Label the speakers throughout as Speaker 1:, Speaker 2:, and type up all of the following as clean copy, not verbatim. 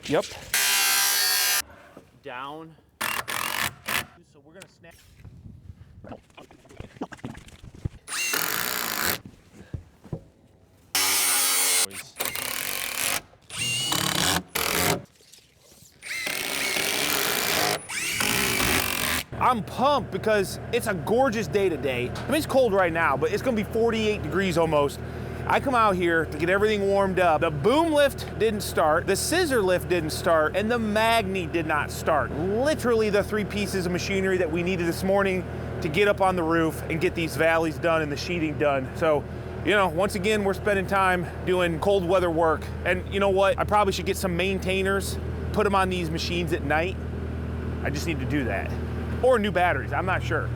Speaker 1: Yep.
Speaker 2: Down. So we're gonna snap.
Speaker 1: I'm pumped because it's a gorgeous day today. I mean, it's cold right now, but it's gonna be 48 degrees almost. I come out here to get everything warmed up. The boom lift didn't start, the scissor lift didn't start, and the Magni did not start. Literally the 3 pieces of machinery that we needed this morning to get up on the roof and get these valleys done and the sheeting done. So, you know, once again, we're spending time doing cold weather work. And you know what? I probably should get some maintainers, put them on these machines at night. I just need to do that. Or new batteries, I'm not sure.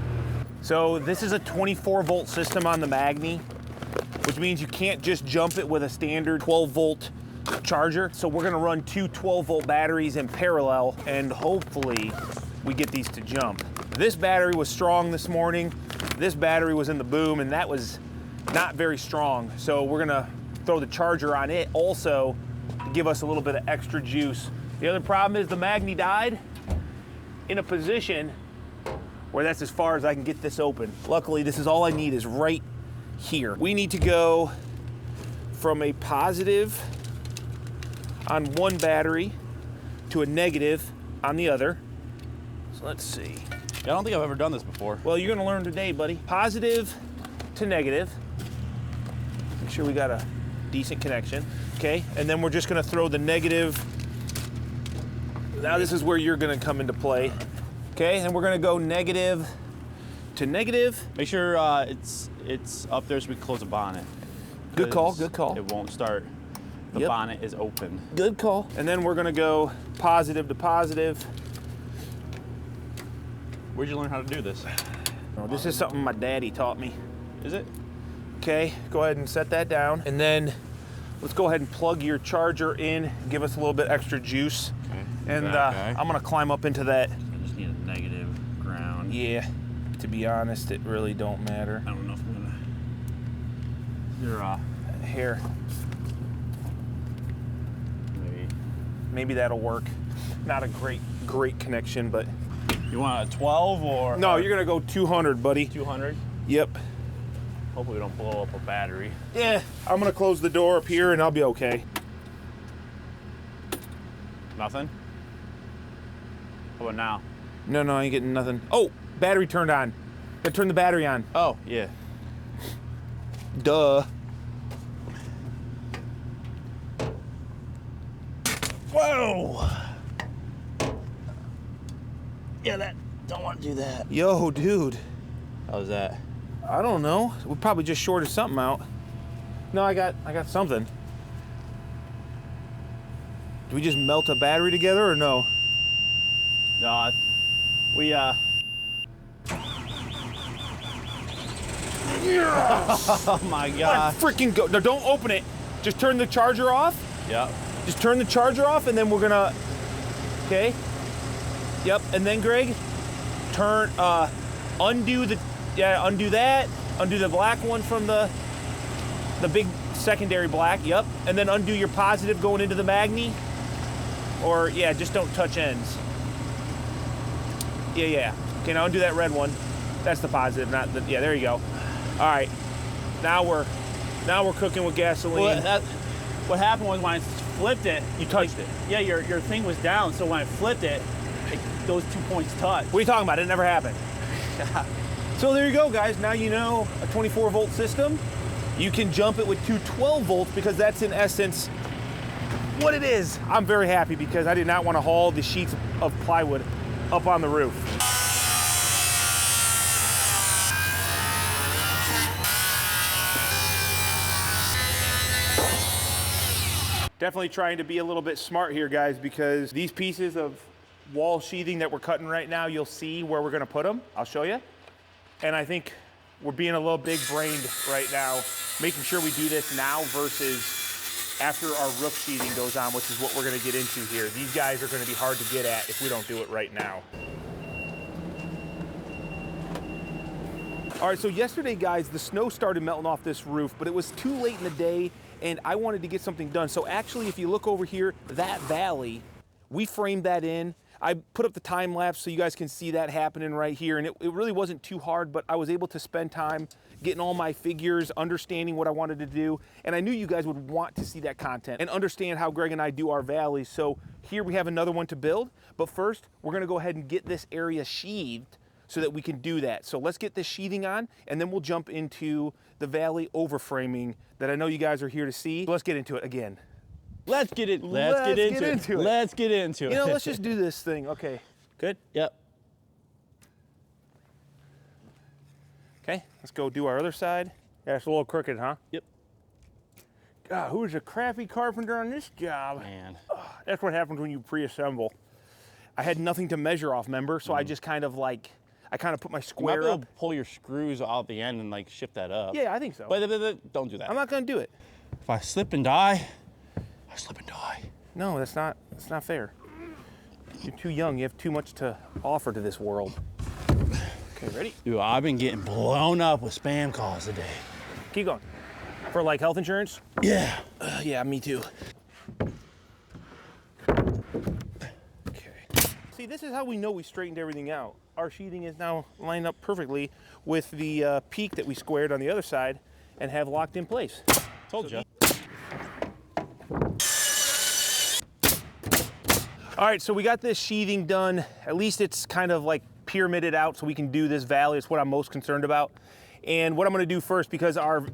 Speaker 1: So this is a 24 volt system on the Magni, which means you can't just jump it with a standard 12 volt charger. So we're gonna run 2 12 volt batteries in parallel, and hopefully we get these to jump. This battery was strong this morning. This battery was in the boom, and that was not very strong. So we're gonna throw the charger on it also to give us a little bit of extra juice. The other problem is the Magni died in a position where that's as far as I can get this open. Luckily, this is all I need is right here. We need to go from a positive on one battery to a negative on the other. So let's see.
Speaker 2: Yeah, I don't think I've ever done this before.
Speaker 1: Well, you're gonna learn today, buddy. Positive to negative. Make sure we got a decent connection. Okay, and then we're just gonna throw the negative. Now this is where you're gonna come into play. Okay, and we're gonna go negative to negative.
Speaker 2: Make sure it's up there so we can close the bonnet.
Speaker 1: Good call, good call.
Speaker 2: It won't start. The bonnet is open.
Speaker 1: Good call. And then we're gonna go positive to positive.
Speaker 2: Where'd you learn how to do this?
Speaker 1: Oh, this is something my daddy taught me.
Speaker 2: Is it?
Speaker 1: Okay, go ahead and set that down. And then let's go ahead and plug your charger in, give us a little bit extra juice.
Speaker 2: Okay.
Speaker 1: And I'm gonna climb up into that.
Speaker 2: I just need a negative ground.
Speaker 1: Yeah, to be honest, it really don't matter.
Speaker 2: I don't know if I'm gonna.
Speaker 1: Here,
Speaker 2: Maybe.
Speaker 1: maybe that'll work. Not a great connection, but.
Speaker 2: You want a 12 or?
Speaker 1: No, you're gonna go 200, buddy.
Speaker 2: 200?
Speaker 1: Yep.
Speaker 2: Hopefully we don't blow up a battery.
Speaker 1: Yeah, I'm gonna close the door up here and I'll be okay.
Speaker 2: Nothing? How about now?
Speaker 1: No, I ain't getting nothing. Oh, battery turned on. I turned the battery on.
Speaker 2: Oh, yeah.
Speaker 1: Duh.
Speaker 2: Whoa! Yeah, don't want to do that.
Speaker 1: Yo, dude.
Speaker 2: How's that?
Speaker 1: I don't know. We probably just shorted something out. No, I got something. Do we just melt a battery together or no?
Speaker 2: No, we Oh my God.
Speaker 1: Freaking go. No, don't open it. Just turn the charger off.
Speaker 2: Yep.
Speaker 1: Just turn the charger off and then we're gonna, okay? Yep, and then Greg, undo that, undo the black one from the big secondary black, yep. And then undo your positive going into the Magni. Or yeah, just don't touch ends. Yeah. Okay, now undo that red one. That's the positive, not the, yeah, there you go. All right, now we're cooking with gasoline.
Speaker 2: Well, what happened was when I flipped it.
Speaker 1: You touched it.
Speaker 2: Yeah, your thing was down, so when I flipped it, those 2 points touched.
Speaker 1: What are you talking about? It never happened. So there you go, guys. Now you know a 24 volt system. You can jump it with 2 12 volts because that's in essence what it is. I'm very happy because I did not want to haul the sheets of plywood up on the roof. Definitely trying to be a little bit smart here, guys, because these pieces of wall sheathing that we're cutting right now, you'll see where we're gonna put them. I'll show you. And I think we're being a little big-brained right now, making sure we do this now versus after our roof sheathing goes on, which is what we're gonna get into here. These guys are gonna be hard to get at if we don't do it right now. All right, so yesterday, guys, the snow started melting off this roof, but it was too late in the day and I wanted to get something done. So actually, if you look over here, that valley We framed that in. I put up the time lapse so you guys can see that happening right here. And it really wasn't too hard, but I was able to spend time getting all my figures, understanding what I wanted to do. And I knew you guys would want to see that content and understand how Greg and I do our valleys. So here we have another one to build. But first, we're gonna go ahead and get this area sheathed so that we can do that. So let's get this sheathing on, and then we'll jump into the valley overframing that I know you guys are here to see. So let's get into it again.
Speaker 2: Let's get into it. Let's get into it.
Speaker 1: You know, let's just do this thing. Okay.
Speaker 2: Good? Yep.
Speaker 1: Okay, let's go do our other side. Yeah, it's a little crooked, huh?
Speaker 2: Yep.
Speaker 1: God, who's a crappy carpenter on this job?
Speaker 2: Man.
Speaker 1: That's what happens when you pre-assemble. I had nothing to measure off, remember? So I just kind of like, I kind of put my square
Speaker 2: You might be
Speaker 1: up.
Speaker 2: able to pull your screws out at the end and like shift that up.
Speaker 1: Yeah, I think so.
Speaker 2: But don't do that.
Speaker 1: I'm not gonna do it.
Speaker 2: If I slip and die, I slip and die.
Speaker 1: No, that's not fair. You're too young, you have too much to offer to this world. Okay, ready?
Speaker 2: Dude, I've been getting blown up with spam calls today.
Speaker 1: Keep going. For like health insurance?
Speaker 2: Yeah.
Speaker 1: Yeah, me too. See, this is how we know we straightened everything out. Our sheathing is now lined up perfectly with the peak that we squared on the other side and have locked in place.
Speaker 2: Told you.
Speaker 1: All right, so we got this sheathing done. At least it's kind of like pyramided out so we can do this valley. It's what I'm most concerned about. And what I'm gonna do first, because our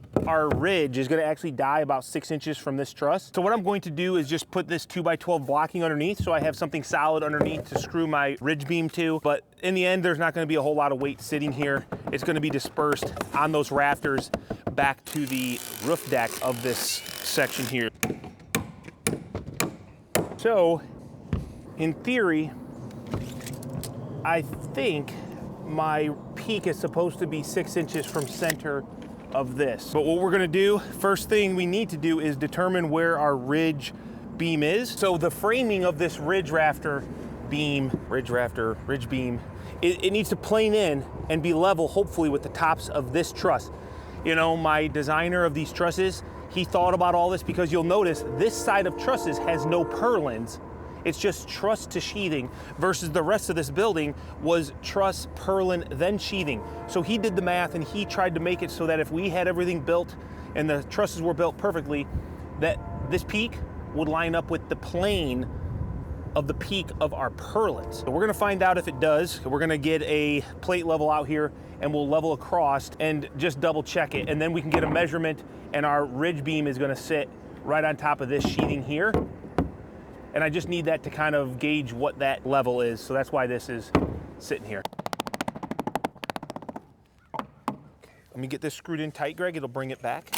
Speaker 1: ridge is gonna actually die about 6 inches from this truss. So what I'm going to do is just put this 2x12 blocking underneath so I have something solid underneath to screw my ridge beam to. But in the end, there's not gonna be a whole lot of weight sitting here. It's gonna be dispersed on those rafters back to the roof deck of this section here. So, in theory, I think my peak is supposed to be 6 inches from center of this. But what we're gonna do, first thing we need to do is determine where our ridge beam is. So the framing of this ridge beam, it needs to plane in and be level, hopefully, with the tops of this truss. You know, my designer of these trusses, he thought about all this because you'll notice this side of trusses has no purlins. It's just truss to sheathing versus the rest of this building was truss, purlin, then sheathing. So he did the math and he tried to make it so that if we had everything built and the trusses were built perfectly, that this peak would line up with the plane of the peak of our purlins. So we're gonna find out if it does. We're gonna get a plate level out here and we'll level across and just double check it. And then we can get a measurement and our ridge beam is gonna sit right on top of this sheathing here. And I just need that to kind of gauge what that level is. So that's why this is sitting here. Okay, let me get this screwed in tight, Greg. It'll bring it back.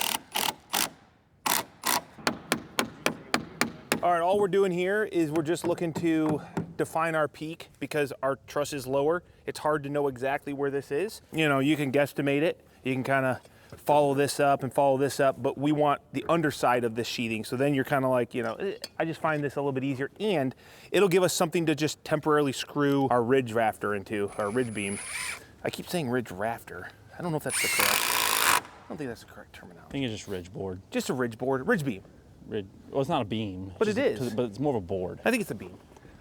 Speaker 1: All right, all we're doing here is we're just looking to define our peak because our truss is lower. It's hard to know exactly where this is. You know, you can guesstimate it. You can kind of follow this up and follow this up, but we want the underside of this sheathing. So then you're kind of like, you know, I just find this a little bit easier and it'll give us something to just temporarily screw our ridge rafter into, our ridge beam. I keep saying ridge rafter. I don't know if that's the correct, I don't think that's the correct terminology.
Speaker 2: I think it's just ridge board.
Speaker 1: Just a ridge board, ridge beam.
Speaker 2: Well, it's not a beam.
Speaker 1: But it is.
Speaker 2: But it's more of a board.
Speaker 1: I think it's a beam.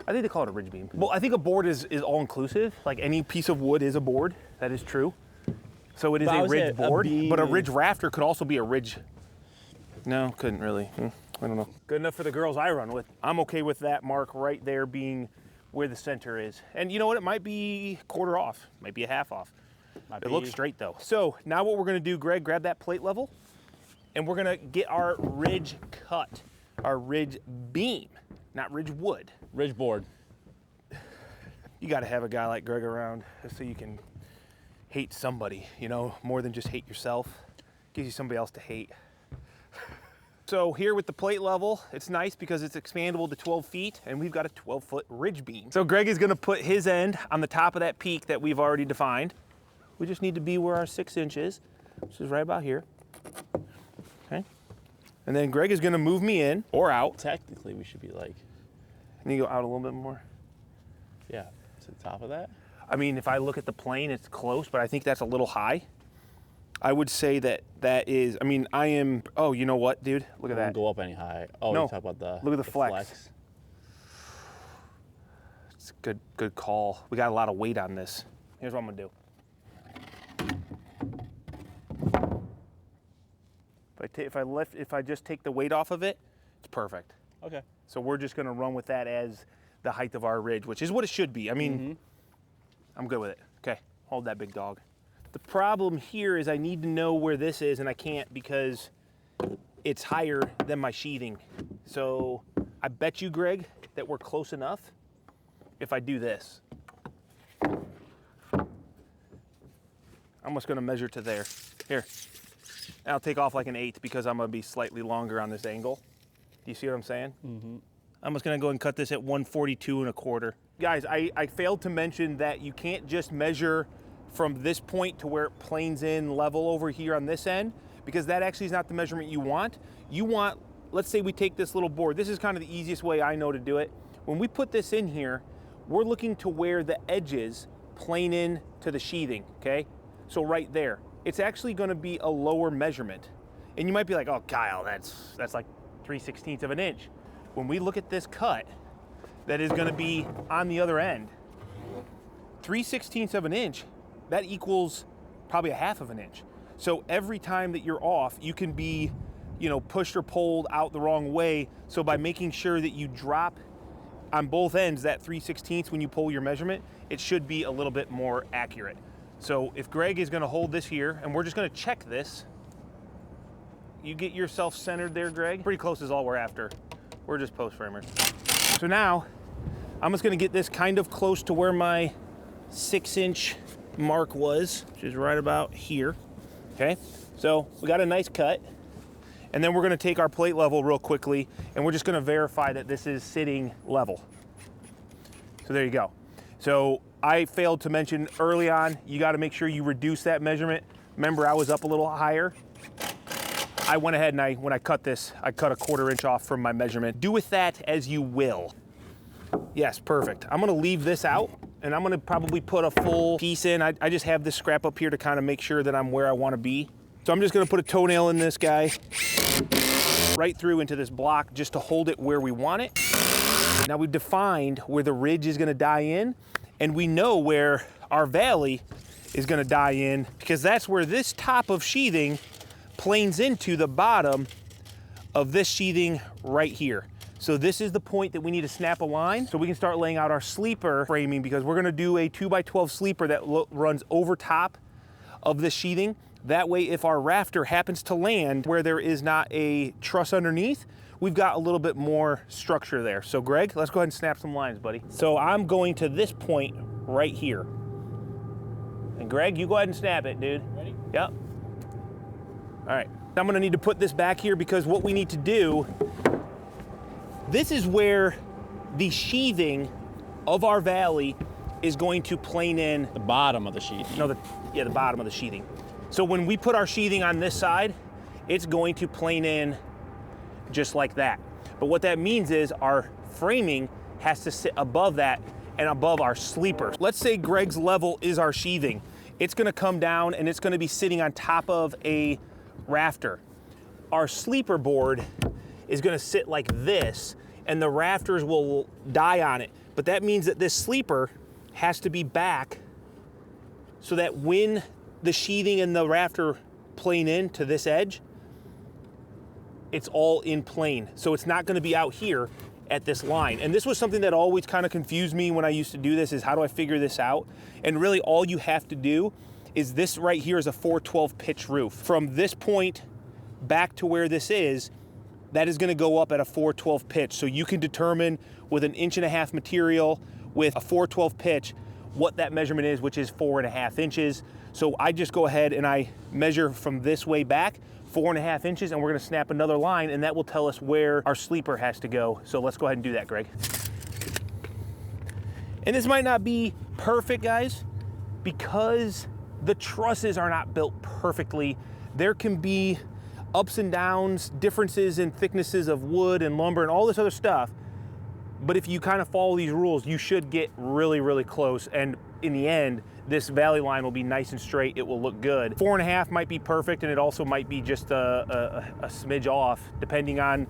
Speaker 1: I think they call it a ridge beam. Well, I think a board is all inclusive. Like any piece of wood is a board. That is true. So it is a ridge board, but a ridge rafter could also be a ridge. No, couldn't really. I don't know. Good enough for the girls I run with. I'm okay with that mark right there being where the center is. And you know what? It might be a quarter off, might be a half off. It looks straight though. So now what we're gonna do, Greg, grab that plate level and we're gonna get our ridge cut, our ridge beam, not ridge wood.
Speaker 2: Ridge board.
Speaker 1: You gotta have a guy like Greg around so you can hate somebody, you know, more than just hate yourself. Gives you somebody else to hate. So here with the plate level, it's nice because it's expandable to 12 feet and we've got a 12-foot ridge beam. So Greg is gonna put his end on the top of that peak that we've already defined. We just need to be where our 6 inches, which is right about here. Okay. And then Greg is gonna move me in or out.
Speaker 2: Technically, we should be like.
Speaker 1: And you go out a little bit more.
Speaker 2: Yeah, to the top of that.
Speaker 1: I mean, if I look at the plane, it's close, but I think that's a little high. I would say that is, I mean, I am, oh, you know what, dude? Look at that.
Speaker 2: Don't go up any high. Oh,
Speaker 1: no,
Speaker 2: you talk about the
Speaker 1: look at the flex. It's a good call. We got a lot of weight on this. Here's what I'm gonna do. If I just take the weight off of it, it's perfect.
Speaker 2: Okay.
Speaker 1: So we're just gonna run with that as the height of our ridge, which is what it should be. I mean, I'm good with it. Okay, hold that big dog. The problem here is I need to know where this is, and I can't because it's higher than my sheathing. So I bet you, Greg, that we're close enough if I do this. I'm just gonna measure to there. Here. And I'll take off like an 1/8 because I'm gonna be slightly longer on this angle. Do you see what I'm saying? I'm just gonna go and cut this at 142 1/4. Guys, I failed to mention that you can't just measure from this point to where it planes in level over here on this end, because that actually is not the measurement you want. You want, let's say we take this little board. This is kind of the easiest way I know to do it. When we put this in here, we're looking to where the edges plane in to the sheathing, okay? So right there. It's actually gonna be a lower measurement. And you might be like, oh, Kyle, that's like 3/16 of an inch. When we look at this cut, that is gonna be on the other end, 3/16 of an inch, that equals probably 1/2 of an inch. So every time that you're off, you can be, pushed or pulled out the wrong way. So by making sure that you drop on both ends that 3/16 when you pull your measurement, it should be a little bit more accurate. So if Greg is gonna hold this here, and we're just gonna check this, you get yourself centered there, Greg. Pretty close is all we're after. We're just post framers. So now, I'm just gonna get this kind of close to where my 6-inch mark was, which is right about here, okay? So we got a nice cut. And then we're gonna take our plate level real quickly, and we're just gonna verify that this is sitting level. So there you go. So I failed to mention early on, you gotta make sure you reduce that measurement. Remember, I was up a little higher. I went ahead and when I cut this, I cut a 1/4 inch off from my measurement. Do with that as you will. Yes, perfect. I'm gonna leave this out, and I'm gonna probably put a full piece in. I just have this scrap up here to kind of make sure that I'm where I wanna be. So I'm just gonna put a toenail in this guy, right through into this block just to hold it where we want it. Now we've defined where the ridge is gonna die in, and we know where our valley is gonna die in, because that's where this top of sheathing planes into the bottom of this sheathing right here. So this is the point that we need to snap a line so we can start laying out our sleeper framing, because we're gonna do a 2x12 sleeper that runs over top of this sheathing. That way, if our rafter happens to land where there is not a truss underneath, we've got a little bit more structure there. So Greg, let's go ahead and snap some lines, buddy. So I'm going to this point right here. And Greg, you go ahead and snap it, dude.
Speaker 2: Ready?
Speaker 1: Yep. All right, I'm gonna need to put this back here, because what we need to do, this is where the sheathing of our valley is going to plane in.
Speaker 2: The bottom of the sheathing.
Speaker 1: No, the bottom of the sheathing. So when we put our sheathing on this side, it's going to plane in just like that. But what that means is our framing has to sit above that and above our sleeper. Let's say Greg's level is our sheathing. It's gonna come down and it's gonna be sitting on top of a rafter. Our sleeper board is gonna sit like this, and the rafters will die on it. But that means that this sleeper has to be back so that when the sheathing and the rafter plane in to this edge, it's all in plane. So it's not gonna be out here at this line. And this was something that always kind of confused me when I used to do this, is how do I figure this out? And really all you have to do is this right here is a 412 pitch roof. From this point back to where this is, that is gonna go up at a 412 pitch. So you can determine with an 1.5 inch material with a 412 pitch what that measurement is, which is 4.5 inches. So I just go ahead and I measure from this way back 4.5 inches, and we're gonna snap another line, and that will tell us where our sleeper has to go. So let's go ahead and do that, Greg. And this might not be perfect, guys, because the trusses are not built perfectly. There can be ups and downs, differences in thicknesses of wood and lumber and all this other stuff. But if you kind of follow these rules, you should get really, really close. And in the end, this valley line will be nice and straight. It will look good. 4.5 might be perfect, and it also might be just a smidge off, depending on,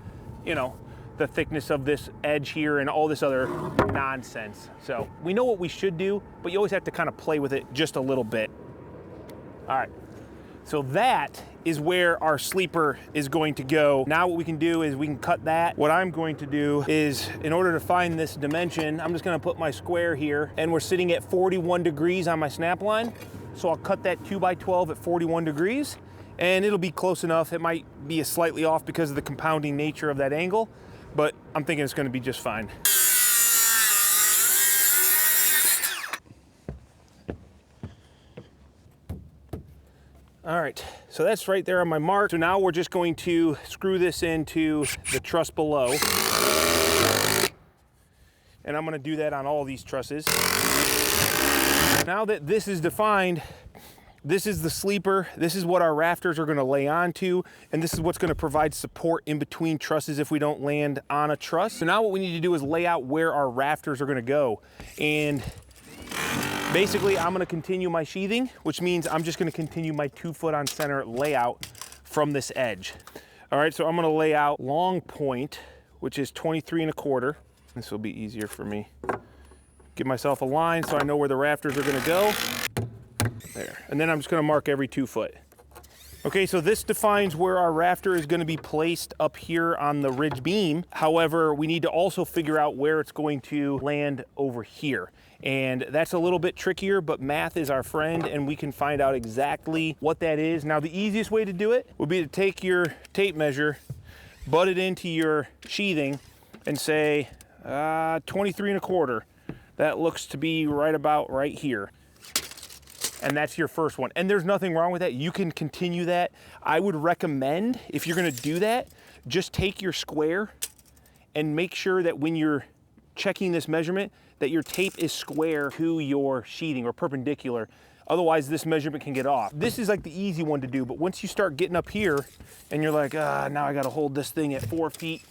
Speaker 1: the thickness of this edge here and all this other nonsense. So we know what we should do, but you always have to kind of play with it just a little bit. All right, so that is where our sleeper is going to go. Now what we can do is we can cut that. What I'm going to do is, in order to find this dimension, I'm just gonna put my square here, and we're sitting at 41 degrees on my snap line. So I'll cut that 2x12 at 41 degrees, and it'll be close enough. It might be a slightly off because of the compounding nature of that angle, but I'm thinking it's gonna be just fine. All right, so that's right there on my mark. So now we're just going to screw this into the truss below. And I'm gonna do that on all these trusses. Now that this is defined, this is the sleeper, this is what our rafters are gonna lay onto, and this is what's gonna provide support in between trusses if we don't land on a truss. So now what we need to do is lay out where our rafters are gonna go. And basically, I'm gonna continue my sheathing, which means I'm just gonna continue my 2 foot on center layout from this edge. All right, so I'm gonna lay out long point, which is 23¼ This will be easier for me. Give myself a line so I know where the rafters are gonna go. There, and then I'm just gonna mark every 2 foot. Okay, so this defines where our rafter is gonna be placed up here on the ridge beam. However, we need to also figure out where it's going to land over here. And that's a little bit trickier, but math is our friend, and we can find out exactly what that is. Now, the easiest way to do it would be to take your tape measure, butt it into your sheathing, and say 23¼ That looks to be right about right here. And that's your first one. And there's nothing wrong with that. You can continue that. I would recommend, if you're gonna do that, just take your square and make sure that when you're checking this measurement, that your tape is square to your sheathing or perpendicular. Otherwise, this measurement can get off. This is like the easy one to do, but once you start getting up here and you're like, now I gotta hold this thing at 4 feet,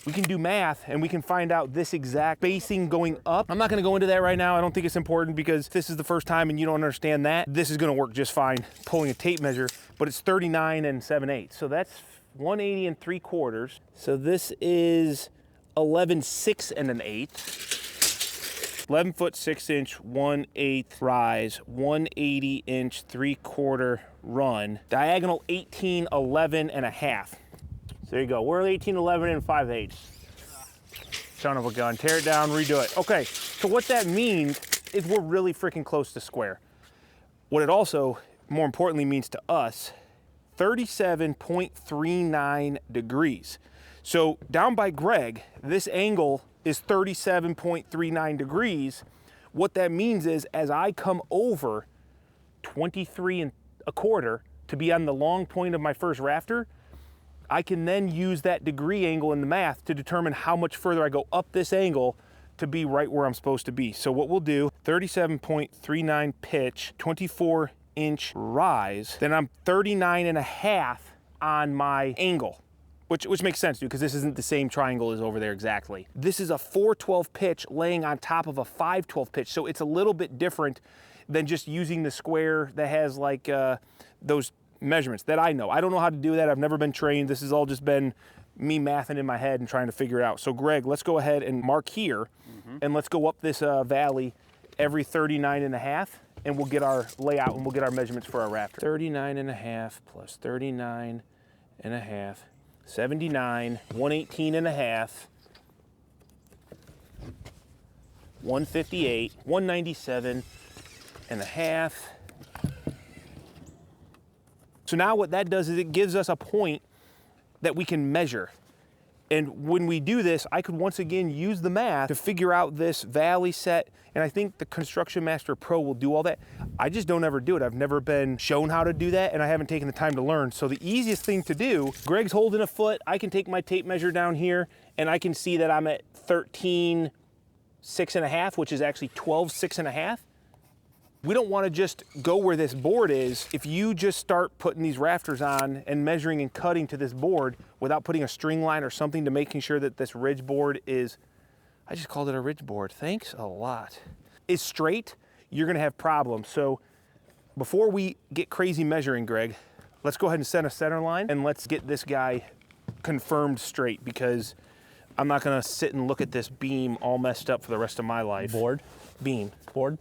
Speaker 1: we can do math and we can find out this exact spacing going up. I'm not gonna go into that right now. I don't think it's important because this is the first time and you don't understand that. This is gonna work just fine pulling a tape measure, but it's 39 7/8. So that's 180 3/4. So this is 11 6 1/8. 11 foot 6 inch 1/8 rise, 180 inch 3/4 run, diagonal 18 11 1/2. So there you go. We're 18 11 5/8. Son of a gun. Tear it down, redo it. Okay, so what that means is we're really freaking close to square. What it also, more importantly, means to us, 37.39 degrees. So down by Greg, this angle is 37.39 degrees. What that means is as I come over 23¼ to be on the long point of my first rafter, I can then use that degree angle in the math to determine how much further I go up this angle to be right where I'm supposed to be. So what we'll do, 37.39 pitch, 24-inch rise, then I'm 39.5 on my angle. Which makes sense, dude, because this isn't the same triangle as over there exactly. This is a 412 pitch laying on top of a 512 pitch, so it's a little bit different than just using the square that has like those measurements that I know. I don't know how to do that. I've never been trained. This has all just been me mathing in my head and trying to figure it out. So Greg, let's go ahead and mark here, and let's go up this valley every 39.5, and we'll get our layout and we'll get our measurements for our rafter. 39.5 plus 39.5. 79, 118.5, 158, 197.5. So now what that does is it gives us a point that we can measure. And when we do this, I could once again use the math to figure out this valley set. And I think the Construction Master Pro will do all that. I just don't ever do it. I've never been shown how to do that, and I haven't taken the time to learn. So the easiest thing to do, Greg's holding a foot, I can take my tape measure down here, and I can see that I'm at 13 6.5, which is actually 12 6.5. We don't want to just go where this board is. If you just start putting these rafters on and measuring and cutting to this board without putting a string line or something to making sure that this ridge board is, I just called it a ridge board, thanks a lot, is straight, you're gonna have problems. So before we get crazy measuring, Greg, let's go ahead and set a center line and let's get this guy confirmed straight, because I'm not gonna sit and look at this beam all messed up for the rest of my life.
Speaker 2: Board?
Speaker 1: Beam.
Speaker 2: Board?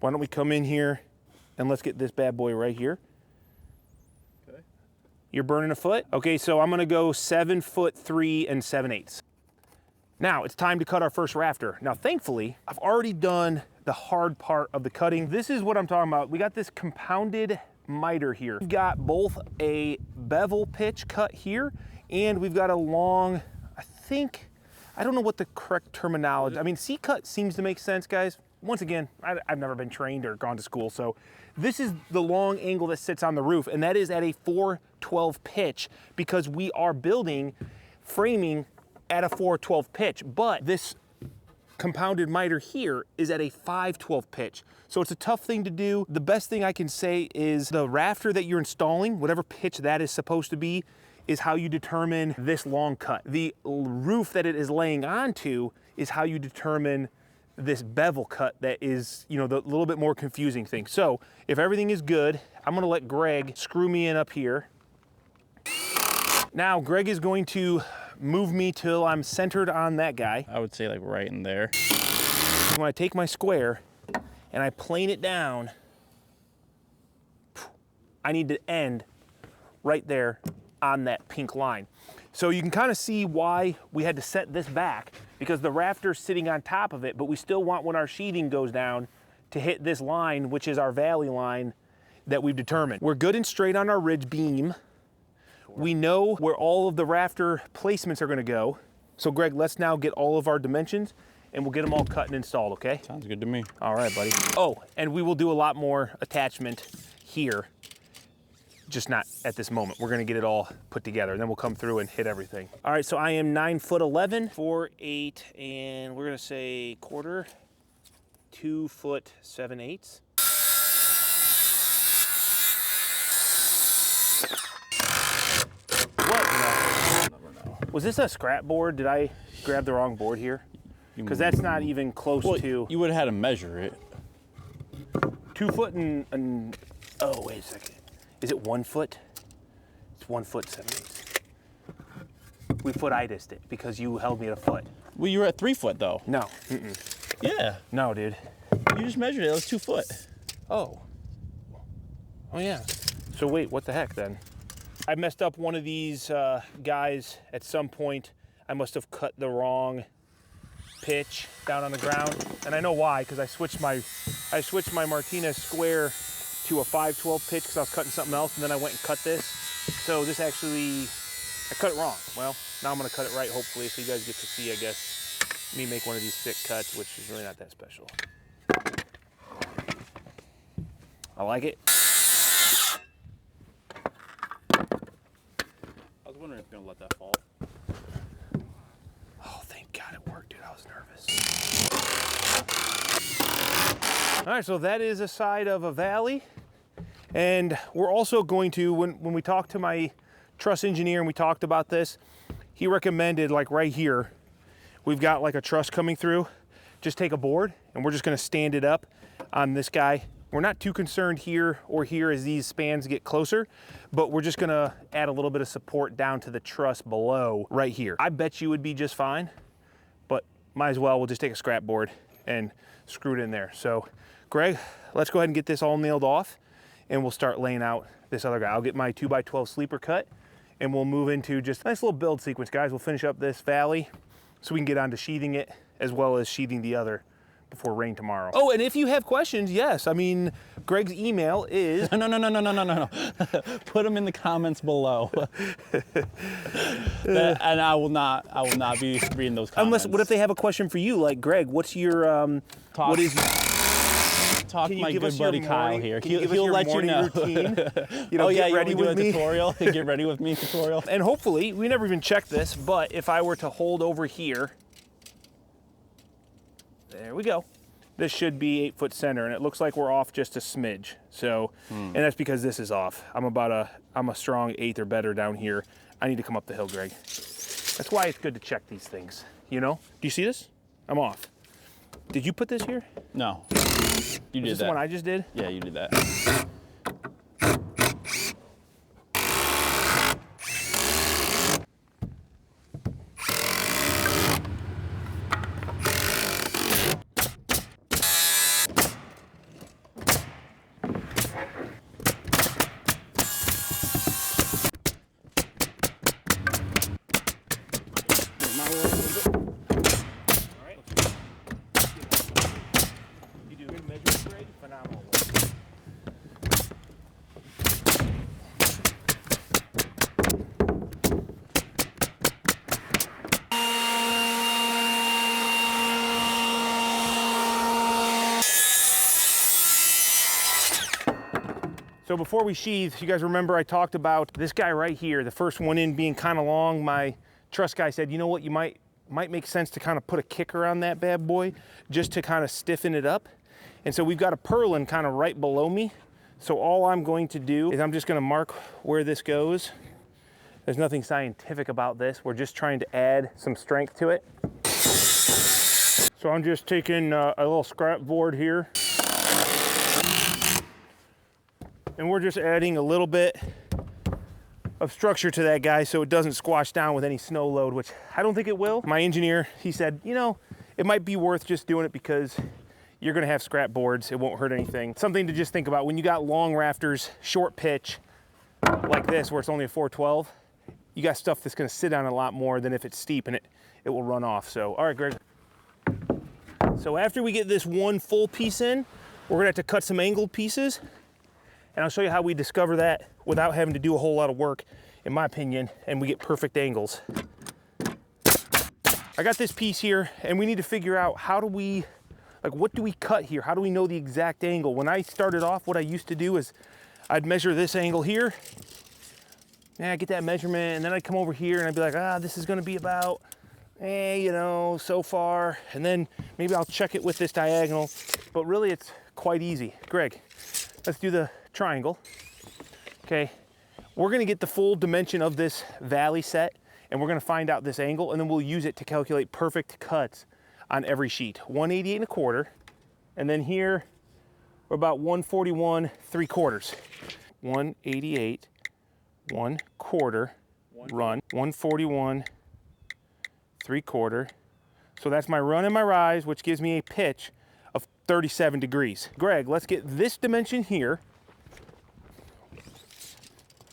Speaker 1: Why don't we come in here and let's get this bad boy right here.
Speaker 2: Okay.
Speaker 1: You're burning a foot? Okay, so I'm gonna go 7'3" and 7/8. Now it's time to cut our first rafter. Now, thankfully, I've already done the hard part of the cutting. This is what I'm talking about. We got this compounded miter here. We've got both a bevel pitch cut here, and we've got a long, I don't know what the correct terminology, I mean, C-cut seems to make sense, guys. Once again, I've never been trained or gone to school, so this is the long angle that sits on the roof, and that is at a 4/12 pitch because we are building framing at a 4/12 pitch, but this compounded miter here is at a 5/12 pitch. So it's a tough thing to do. The best thing I can say is the rafter that you're installing, whatever pitch that is supposed to be, is how you determine this long cut. The roof that it is laying onto is how you determine this bevel cut that is, you know, the little bit more confusing thing. So if everything is good, I'm gonna let Greg screw me in up here. Now Greg is going to move me till I'm centered on that guy.
Speaker 2: I would say like right in there.
Speaker 1: When I take my square and I plane it down, I need to end right there on that pink line. So you can kind of see why we had to set this back, because the rafter's sitting on top of it, but we still want, when our sheathing goes down, to hit this line, which is our valley line that we've determined. We're good and straight on our ridge beam. We know where all of the rafter placements are gonna go. So Greg, let's now get all of our dimensions and we'll get them all cut and installed, okay?
Speaker 2: Sounds good to me.
Speaker 1: All right, buddy. Oh, and we will do a lot more attachment here, just not at this moment. We're gonna get it all put together and then we'll come through and hit everything. All right, so I am 9'11", 4'8", and we're gonna say quarter, 2'7/8". Was this a scrap board? Did I grab the wrong board here? Because that's not even close to...
Speaker 2: You would have had to measure it.
Speaker 1: 2 foot and... Oh, wait a second. Is it 1 foot? It's 1 foot 7/8. We foot-itised it because you held me at a foot.
Speaker 2: Well, you were at 3 foot though.
Speaker 1: No.
Speaker 2: Yeah.
Speaker 1: No, dude.
Speaker 2: You just measured it. It was 2 foot.
Speaker 1: Oh. Oh, yeah. So wait, what the heck then? I messed up one of these guys at some point. I must have cut the wrong pitch down on the ground, and I know why, because I switched my Martinez square to a 5/12 pitch because I was cutting something else, and then I went and cut this. So this actually, I cut it wrong. Well, now I'm gonna cut it right, hopefully, so you guys get to see, I guess, me make one of these thick cuts, which is really not that special. I like it.
Speaker 2: I was wondering if you're gonna let that fall.
Speaker 1: Oh, thank God it worked, dude. I was nervous. All right, so that is a side of a valley. And we're also going to, when we talked to my truss engineer and we talked about this, he recommended, like right here, we've got like a truss coming through. Just take a board and we're just gonna stand it up on this guy. We're not too concerned here or here as these spans get closer, but we're just gonna add a little bit of support down to the truss below right here. I bet you would be just fine, but might as well, we'll just take a scrap board and screw it in there. So Greg, let's go ahead and get this all nailed off and we'll start laying out this other guy. I'll get my 2x12 sleeper cut and we'll move into just a nice little build sequence, guys. We'll finish up this valley so we can get on to sheathing it as well as sheathing the other before rain tomorrow. Oh, and if you have questions, yes. I mean, Greg's email is...
Speaker 2: No. Put them in the comments below. And I will not be reading those comments.
Speaker 1: Unless, what if they have a question for you? Like, Greg, what's your, what is...
Speaker 2: Talk to my good buddy Kyle here. He'll let you know.
Speaker 1: Routine? You know,
Speaker 2: oh yeah,
Speaker 1: get ready with me.
Speaker 2: Tutorial. Get ready with me tutorial.
Speaker 1: And hopefully, we never even checked this, but if I were to hold over here, there we go. This should be 8 foot center, and it looks like we're off just a smidge. So, and that's because this is off. I'm a strong 1/8 or better down here. I need to come up the hill, Greg. That's why it's good to check these things, you know? Do you see this? I'm off. Did you put this here?
Speaker 2: No. You did
Speaker 1: this
Speaker 2: that.
Speaker 1: The one I just did?
Speaker 2: Yeah, you did that.
Speaker 1: So before we sheath, you guys remember I talked about this guy right here, the first one in being kind of long. My truss guy said, you know what, you might make sense to kind of put a kicker on that bad boy just to kind of stiffen it up. And so we've got a purlin kind of right below me. So all I'm going to do is I'm just going to mark where this goes. There's nothing scientific about this. We're just trying to add some strength to it. So I'm just taking a little scrap board here. And we're just adding a little bit of structure to that guy so it doesn't squash down with any snow load, which I don't think it will. My engineer, he said, you know, it might be worth just doing it because you're gonna have scrap boards, it won't hurt anything. Something to just think about when you got long rafters, short pitch, like this, where it's only a 412, you got stuff that's gonna sit on a lot more than if it's steep and it will run off. So, all right, Greg. So after we get this one full piece in, we're gonna have to cut some angled pieces, and I'll show you how we discover that without having to do a whole lot of work, in my opinion, and we get perfect angles. I got this piece here, and we need to figure out how do we, like, what do we cut here? How do we know the exact angle? When I started off, what I used to do is I'd measure this angle here. Yeah, I get that measurement, and then I'd come over here and I'd be like, this is gonna be about, you know, so far. And then maybe I'll check it with this diagonal, but really it's quite easy. Greg, let's do the triangle. Okay, we're gonna get the full dimension of this valley set, and we're gonna find out this angle, and then we'll use it to calculate perfect cuts on every sheet. 188 1/4, and then here we're about 141 3/4. 188 1/4 run, 141 3/4. So that's my run and my rise, which gives me a pitch of 37 degrees. Greg, let's get this dimension here.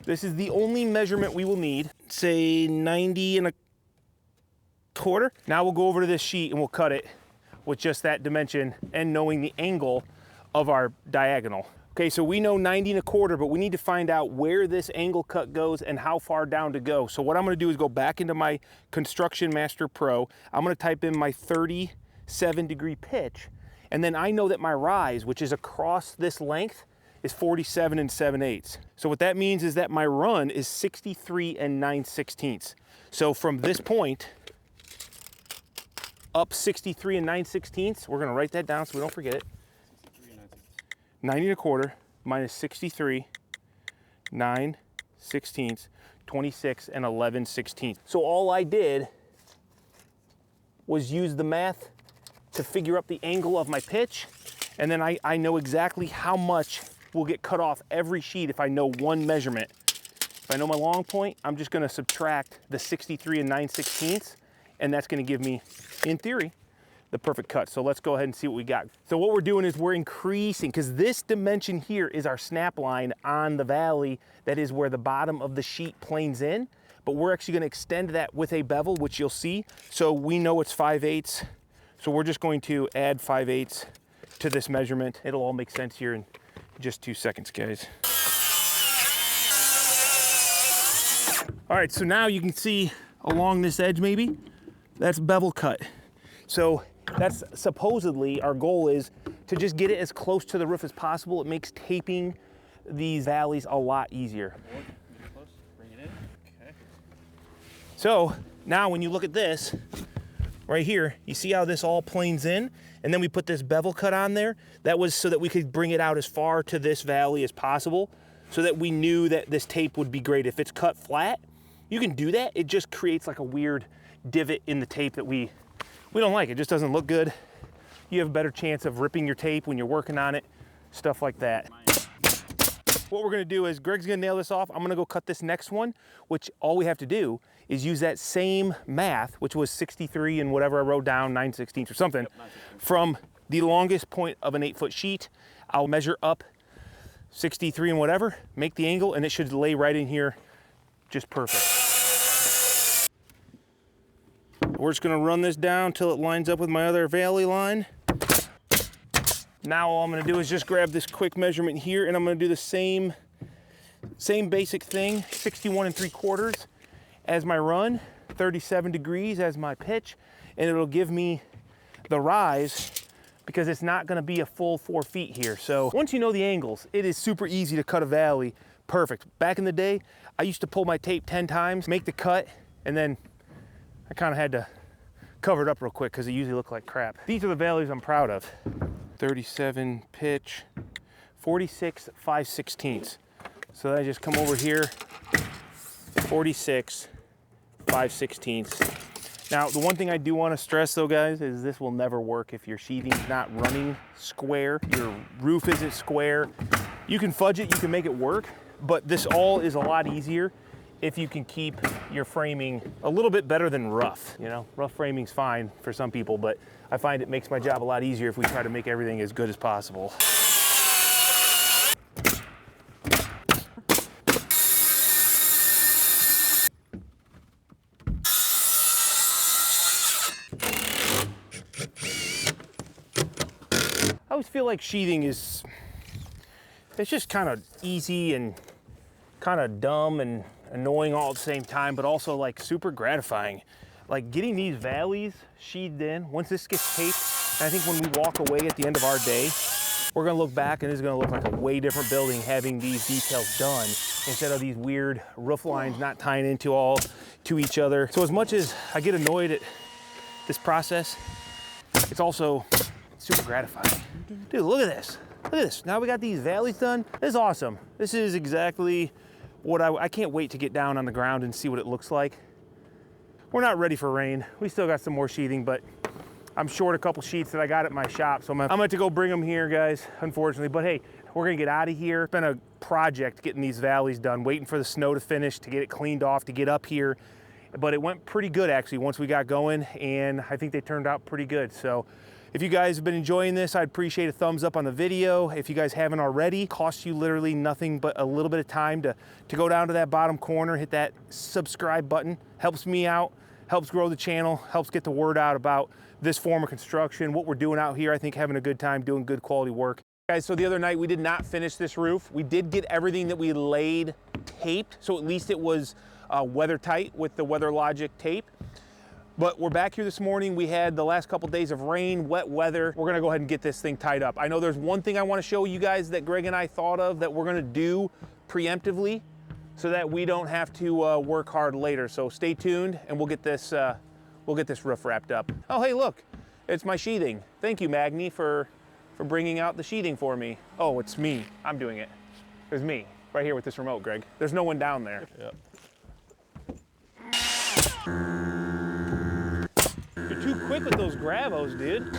Speaker 1: This is the only measurement we will need, say 90 1/4. Now we'll go over to this sheet and we'll cut it with just that dimension and knowing the angle of our diagonal. Okay, so we know 90 1/4, but we need to find out where this angle cut goes and how far down to go. So what I'm gonna do is go back into my Construction Master Pro. I'm gonna type in my 37-degree pitch, and then I know that my rise, which is across this length, is 47 7/8. So what that means is that my run is 63 9/16. So from this point up 63 9/16, we're gonna write that down so we don't forget it. 90 1/4 minus 63 9/16, 26 11/16. So all I did was use the math to figure up the angle of my pitch, and then I know exactly how much will get cut off every sheet if I know one measurement. If I know my long point, I'm just gonna subtract the 63 9/16, and that's gonna give me, in theory, the perfect cut. So let's go ahead and see what we got. So what we're doing is we're increasing, because this dimension here is our snap line on the valley. That is where the bottom of the sheet planes in, but we're actually gonna extend that with a bevel, which you'll see. So we know it's 5/8. So we're just going to add 5/8 to this measurement. It'll all make sense here in just 2 seconds, guys. All right, so now you can see along this edge maybe, that's bevel cut. So that's supposedly our goal is to just get it as close to the roof as possible. It makes taping these valleys a lot easier.
Speaker 2: Bring it in. Okay.
Speaker 1: So now when you look at this right here, you see how this all planes in, and then we put this bevel cut on there. That was so that we could bring it out as far to this valley as possible, so that we knew that this tape would be great. If it's cut flat, you can do that. It just creates like a weird divot in the tape that we don't like. It just doesn't look good. You have a better chance of ripping your tape when you're working on it, stuff like that. What we're gonna do is Greg's gonna nail this off. I'm gonna go cut this next one, which all we have to do is use that same math, which was 63 and whatever I wrote down, 9/16 or something, from the longest point of an 8-foot sheet. I'll measure up 63 and whatever, make the angle, and it should lay right in here just perfect. We're just gonna run this down until it lines up with my other valley line. Now all I'm gonna do is just grab this quick measurement here, and I'm gonna do the same basic thing, 61 3/4 as my run, 37 degrees as my pitch, and it'll give me the rise because it's not gonna be a full 4 feet here. So once you know the angles, it is super easy to cut a valley perfect. Back in the day, I used to pull my tape 10 times, make the cut, and then I kind of had to cover it up real quick because it usually looked like crap. These are the valleys I'm proud of. 37 pitch, 46 5/16. So then I just come over here, 46 5/16. Now, the one thing I do want to stress though, guys, is this will never work if your sheathing's not running square, your roof isn't square. You can fudge it, you can make it work, but this all is a lot easier if you can keep your framing a little bit better than rough. You know, rough framing's fine for some people, but I find it makes my job a lot easier if we try to make everything as good as possible. I always feel like sheathing it's just kind of easy and kind of dumb and annoying all at the same time, but also like super gratifying. Like getting these valleys sheathed in, once this gets taped, and I think when we walk away at the end of our day, we're gonna look back and it's gonna look like a way different building having these details done instead of these weird roof lines not tying into each other. So as much as I get annoyed at this process, it's also super gratifying. Dude, look at this. Look at this. Now we got these valleys done. This is awesome. This is exactly what I can't wait to get down on the ground and see what it looks like. We're not ready for rain. We still got some more sheathing, but I'm short a couple sheets that I got at my shop, so I'm gonna have to go bring them here, guys, unfortunately. But hey, we're gonna get out of here. It's been a project getting these valleys done, waiting for the snow to finish, to get it cleaned off, to get up here. But it went pretty good actually once we got going, and I think they turned out pretty good. So if you guys have been enjoying this, I'd appreciate a thumbs up on the video. If you guys haven't already, it costs you literally nothing but a little bit of time to go down to that bottom corner, hit that subscribe button. Helps me out, helps grow the channel, helps get the word out about this form of construction, what we're doing out here. I think having a good time, doing good quality work. Guys, so the other night we did not finish this roof. We did get everything that we laid taped, so at least it was weather tight with the WeatherLogic tape. But we're back here this morning. We had the last couple days of rain, wet weather. We're gonna go ahead and get this thing tied up. I know there's one thing I wanna show you guys that Greg and I thought of that we're gonna do preemptively so that we don't have to work hard later. So stay tuned and we'll get this roof wrapped up. Oh, hey, look, it's my sheathing. Thank you, Magni, for bringing out the sheathing for me. Oh, it's me, I'm doing it. It's me, right here with this remote, Greg. There's no one down there.
Speaker 2: Yep.
Speaker 1: You're too quick with those gravos, dude.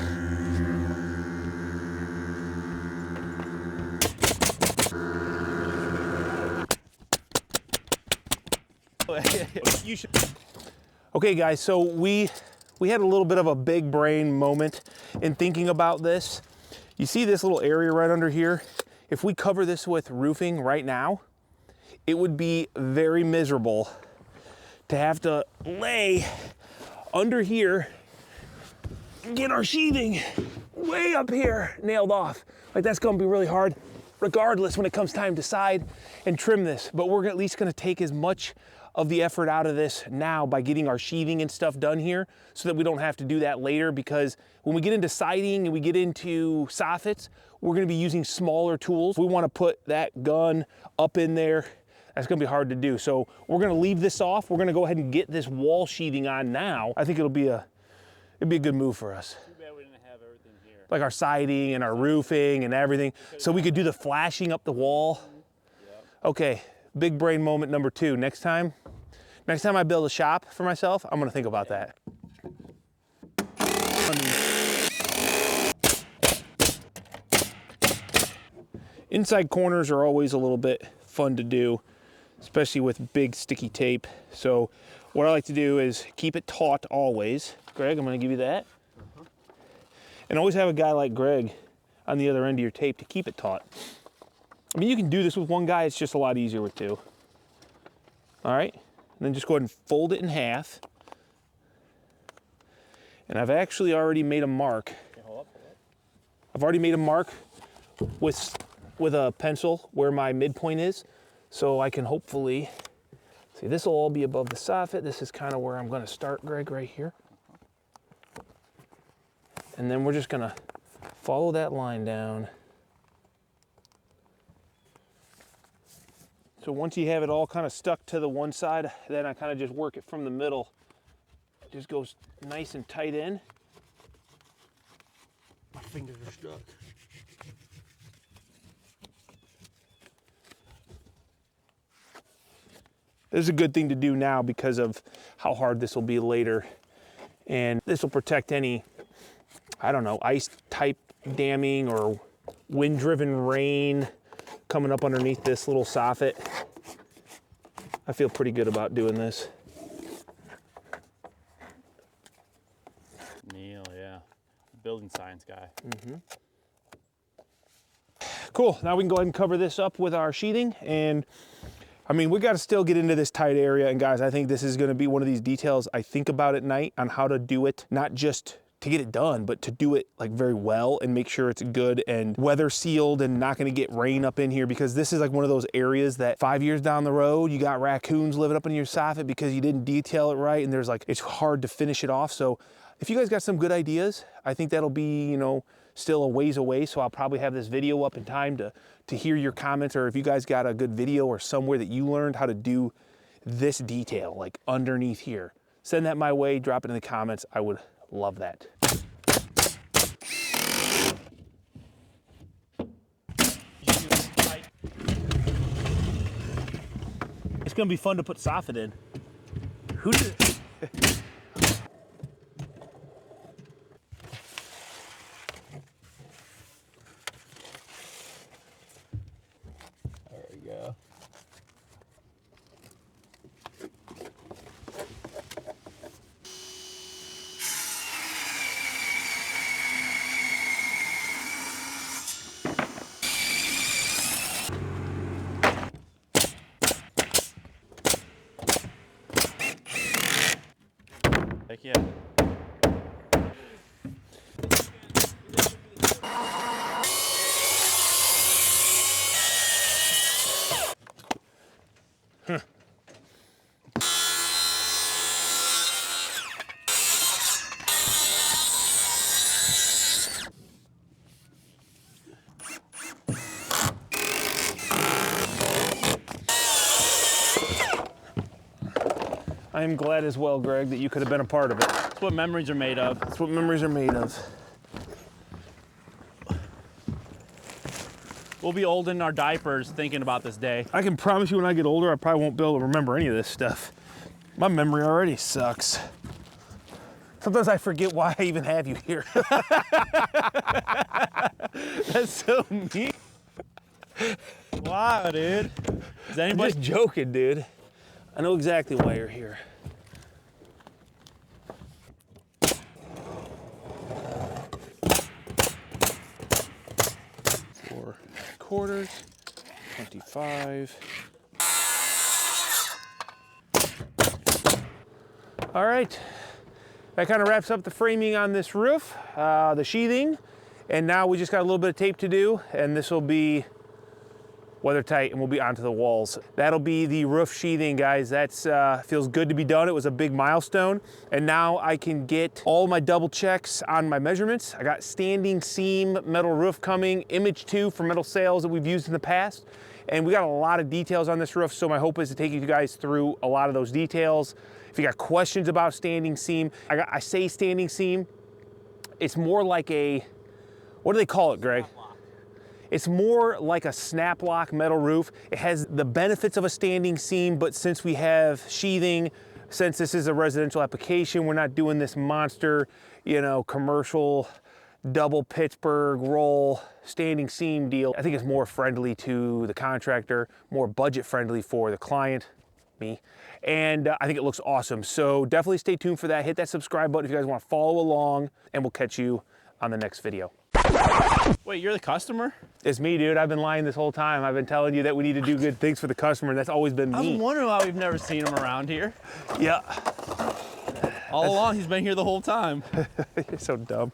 Speaker 1: You should. Okay, guys, so we had a little bit of a big brain moment in thinking about this. You see this little area right under here? If we cover this with roofing right now, it would be very miserable to have to lay under here, get our sheathing way up here nailed off. Like that's gonna be really hard regardless when it comes time to side and trim this. But we're at least gonna take as much of the effort out of this now by getting our sheathing and stuff done here so that we don't have to do that later, because when we get into siding and we get into soffits, we're gonna be using smaller tools. We wanna put that gun up in there. That's gonna be hard to do. So we're gonna leave this off. We're gonna go ahead and get this wall sheathing on now. I think it'd be a good move for us.
Speaker 2: Too bad we didn't have everything here.
Speaker 1: Like our siding and our roofing and everything. So we could do the flashing up the wall.
Speaker 2: Yep.
Speaker 1: Okay, big brain moment number 2. Next time I build a shop for myself, I'm gonna think about that. Inside corners are always a little bit fun to do, especially with big sticky tape. So what I like to do is keep it taut always. Greg, I'm gonna give you that. And always have a guy like Greg on the other end of your tape to keep it taut. I mean, you can do this with one guy, it's just a lot easier with 2. All right, and then just go ahead and fold it in half. And I've actually already made a mark. I've already made a mark with a pencil where my midpoint is, so I can hopefully, see, this will all be above the soffit. This is kind of where I'm gonna start, Greg, right here. And then we're just gonna Follow that line down. So once you have it all kind of stuck to the one side, then I kind of just work it from the middle. It just goes nice and tight in.
Speaker 2: My fingers are stuck.
Speaker 1: This is a good thing to do now because of how hard this will be later. And this will protect any, I don't know, ice type damming or wind driven rain coming up underneath this little soffit. I feel pretty good about doing this.
Speaker 2: Neil, yeah. Building science guy.
Speaker 1: Mm-hmm. Cool, now we can go ahead and cover this up with our sheathing. And I mean, we got to still get into this tight area. And guys, I think this is going to be one of these details I think about at night on how to do it, not just to get it done, but to do it like very well and make sure it's good and weather sealed and not going to get rain up in here, because this is like one of those areas that 5 years down the road, you got raccoons living up in your soffit because you didn't detail it right. And there's like, it's hard to finish it off. So if you guys got some good ideas, I think that'll be, you know, still a ways away. So I'll probably have this video up in time to hear your comments, or if you guys got a good video or somewhere that you learned how to do this detail, like underneath here, send that my way, drop it in the comments. I would love that. It's gonna be fun to put soffit in. Who did it?
Speaker 2: There we go. Heck yeah.
Speaker 1: I am glad as well, Greg, that you could have been a part of it.
Speaker 2: That's what memories are made of.
Speaker 1: That's what memories are made of.
Speaker 2: We'll be old in our diapers thinking about this day.
Speaker 1: I can promise you when I get older, I probably won't be able to remember any of this stuff. My memory already sucks. Sometimes I forget why I even have you here. That's so mean.
Speaker 2: Wow, dude. Is
Speaker 1: I'm
Speaker 2: anybody
Speaker 1: just joking, dude. I know exactly why you're here. 4/4, 25. All right, that kind of wraps up the framing on this roof, the sheathing, and now we just got a little bit of tape to do, and this will be weather tight, and we'll be onto the walls. That'll be the roof sheathing, guys. That's feels good to be done. It was a big milestone, and now I can get all my double checks on my measurements. I got standing seam metal roof coming, image 2 for metal sails that we've used in the past, and we got a lot of details on this roof, so my hope is to take you guys through a lot of those details. If you got questions about standing seam, I say standing seam, it's more like a, what do they call it, Greg? It's more like a snap lock metal roof. It has the benefits of a standing seam, but since we have sheathing, since this is a residential application, we're not doing this monster, you know, commercial double Pittsburgh roll standing seam deal. I think it's more friendly to the contractor, more budget friendly for the client, me, and I think it looks awesome. So definitely stay tuned for that. Hit that subscribe button if you guys want to follow along, and we'll catch you on the next video.
Speaker 2: Wait, you're the customer?
Speaker 1: It's me, dude. I've been lying this whole time. I've been telling you that we need to do good things for the customer, and that's always been me.
Speaker 2: I was wondering why we've never seen him around here.
Speaker 1: Yeah.
Speaker 2: All along, he's been here the whole time.
Speaker 1: You're so dumb.